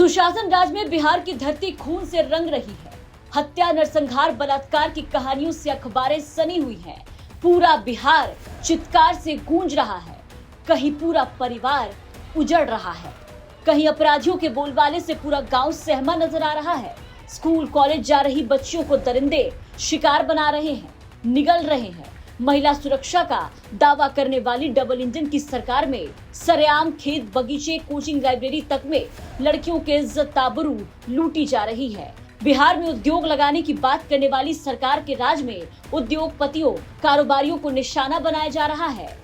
सुशासन राज में बिहार की धरती खून से रंग रही है। हत्या, नरसंहार, बलात्कार की कहानियों से अखबारें सनी हुई हैं। पूरा बिहार चित्कार से गूंज रहा है। कहीं पूरा परिवार उजड़ रहा है, कहीं अपराधियों के बोलबाले से पूरा गांव सहमा नजर आ रहा है। स्कूल कॉलेज जा रही बच्चियों को दरिंदे शिकार बना रहे हैं, निगल रहे हैं। महिला सुरक्षा का दावा करने वाली डबल इंजन की सरकार में सरेआम खेत, बगीचे, कोचिंग, लाइब्रेरी तक में लड़कियों के इज्जत आबरू लूटी जा रही है। बिहार में उद्योग लगाने की बात करने वाली सरकार के राज में उद्योगपतियों, कारोबारियों को निशाना बनाया जा रहा है।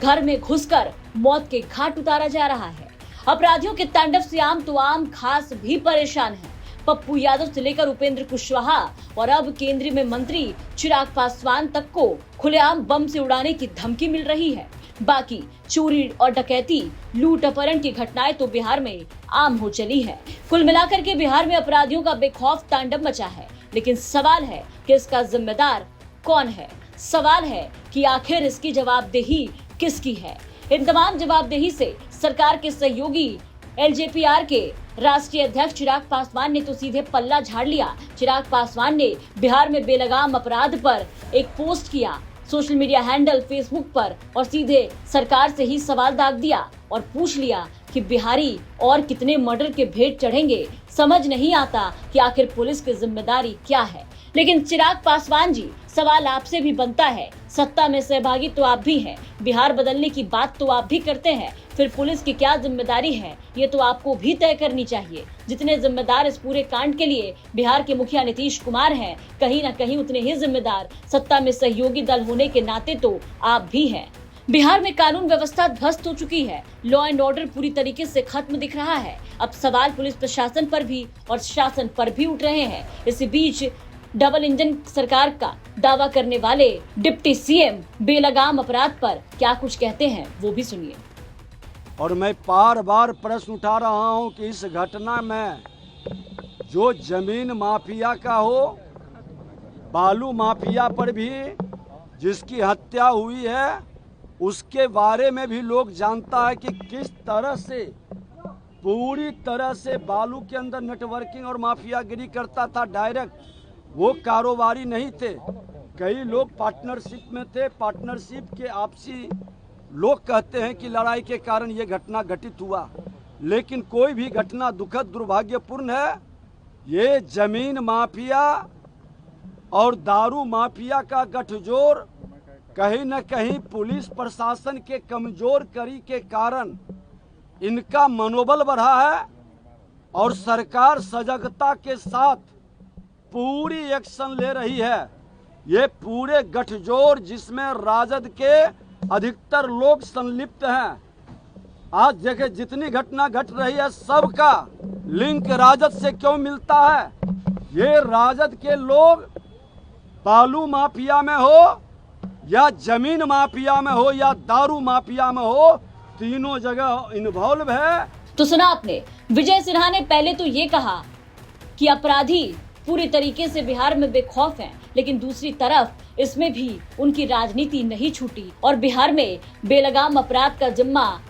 घर में घुसकर मौत के घाट उतारा जा रहा है। अपराधियों के तांडव से आम तो आम, खास भी परेशान है। पप्पू यादव से लेकर उपेंद्र कुशवाहा और अब केंद्रीय में मंत्री चिराग पासवान तक को खुलेआम बम से उड़ाने की धमकी मिल रही है। बाकी चोरी और डकैती, लूट, अपहरण की घटनाएं तो बिहार में आम हो चली है। कुल मिलाकर के बिहार में अपराधियों का बेखौफ तांडव मचा है। लेकिन सवाल है कि इसका जिम्मेदार कौन है? सवाल है कि आखिर इसकी जवाबदेही किसकी है? इन तमाम जवाबदेही से सरकार के सहयोगी एलजेपीआर के राष्ट्रीय अध्यक्ष चिराग पासवान ने तो सीधे पल्ला झाड़ लिया। चिराग पासवान ने बिहार में बेलगाम अपराध पर एक पोस्ट किया सोशल मीडिया हैंडल फेसबुक पर और सीधे सरकार से ही सवाल दाग दिया और पूछ लिया कि बिहारी और कितने मर्डर के भेंट चढ़ेंगे। समझ नहीं आता कि आखिर पुलिस की जिम्मेदारी क्या है। लेकिन चिराग पासवान जी, सवाल आपसे भी बनता है। सत्ता में सहभागी तो आप भी हैं, बिहार बदलने की बात तो आप भी करते हैं, फिर पुलिस की क्या जिम्मेदारी है ये तो आपको भी तय करनी चाहिए। जितने जिम्मेदार इस पूरे कांड के लिए बिहार के मुखिया नीतीश कुमार हैं, कहीं न कहीं उतने ही जिम्मेदार सत्ता में सहयोगी दल होने के नाते तो आप भी हैं। बिहार में कानून व्यवस्था ध्वस्त हो चुकी है। लॉ एंड ऑर्डर पूरी तरीके से खत्म दिख रहा है। अब सवाल पुलिस प्रशासन पर भी और शासन पर भी उठ रहे हैं। इसी बीच डबल इंजन सरकार का दावा करने वाले डिप्टी सीएम बेलगाम अपराध पर क्या कुछ कहते हैं वो भी सुनिए। और मैं बार बार प्रश्न उठा रहा हूं कि इस घटना में जो जमीन माफिया का हो, बालू माफिया पर भी जिसकी हत्या हुई है, उसके बारे में भी लोग जानता है कि किस तरह से पूरी तरह से बालू के अंदर नेटवर्किंग और माफियागिरी करता था। डायरेक्ट वो कारोबारी नहीं थे, कई लोग पार्टनरशिप में थे। पार्टनरशिप के आपसी लोग कहते हैं कि लड़ाई के कारण ये घटना घटित हुआ, लेकिन कोई भी घटना दुखद दुर्भाग्यपूर्ण है। ये जमीन माफिया और दारू माफिया का गठजोड़ कहीं न कहीं पुलिस प्रशासन के कमजोर कड़ी के कारण इनका मनोबल बढ़ा है और सरकार सजगता के साथ पूरी एक्शन ले रही है। ये पूरे गठजोड़ जिसमें राजद के अधिकतर लोग संलिप्त हैं। आज देखे जितनी घटना घट रही है, सबका लिंक राजद से क्यों मिलता है? ये राजद के लोग बालू माफिया में हो या जमीन माफिया में हो या दारू माफिया में हो, तीनों जगह इन्वॉल्व है। तो सुना आपने, विजय सिन्हा ने पहले तो ये कहा कि अपराधी पूरी तरीके से बिहार में बेखौफ हैं, लेकिन दूसरी तरफ इसमें भी उनकी राजनीति नहीं छूटी और बिहार में बेलगाम अपराध का जिम्मा,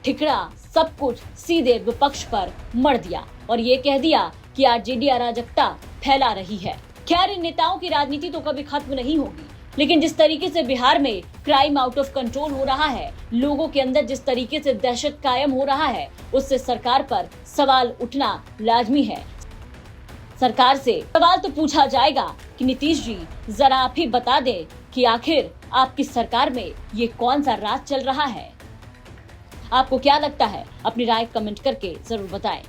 ठिकरा, सब कुछ सीधे विपक्ष पर मर दिया और ये कह दिया कि आरजेडी अराजकता फैला रही है। खैर, इन नेताओं की राजनीति तो कभी खत्म नहीं होगी, लेकिन जिस तरीके से बिहार में क्राइम आउट ऑफ कंट्रोल हो रहा है, लोगों के अंदर जिस तरीके से दहशत कायम हो रहा है, उससे सरकार पर सवाल उठना लाजमी है। सरकार से सवाल तो पूछा जाएगा कि नीतीश जी, जरा आप ही बता दें कि आखिर आपकी सरकार में ये कौन सा राज चल रहा है। आपको क्या लगता है? अपनी राय कमेंट करके जरूर बताएं।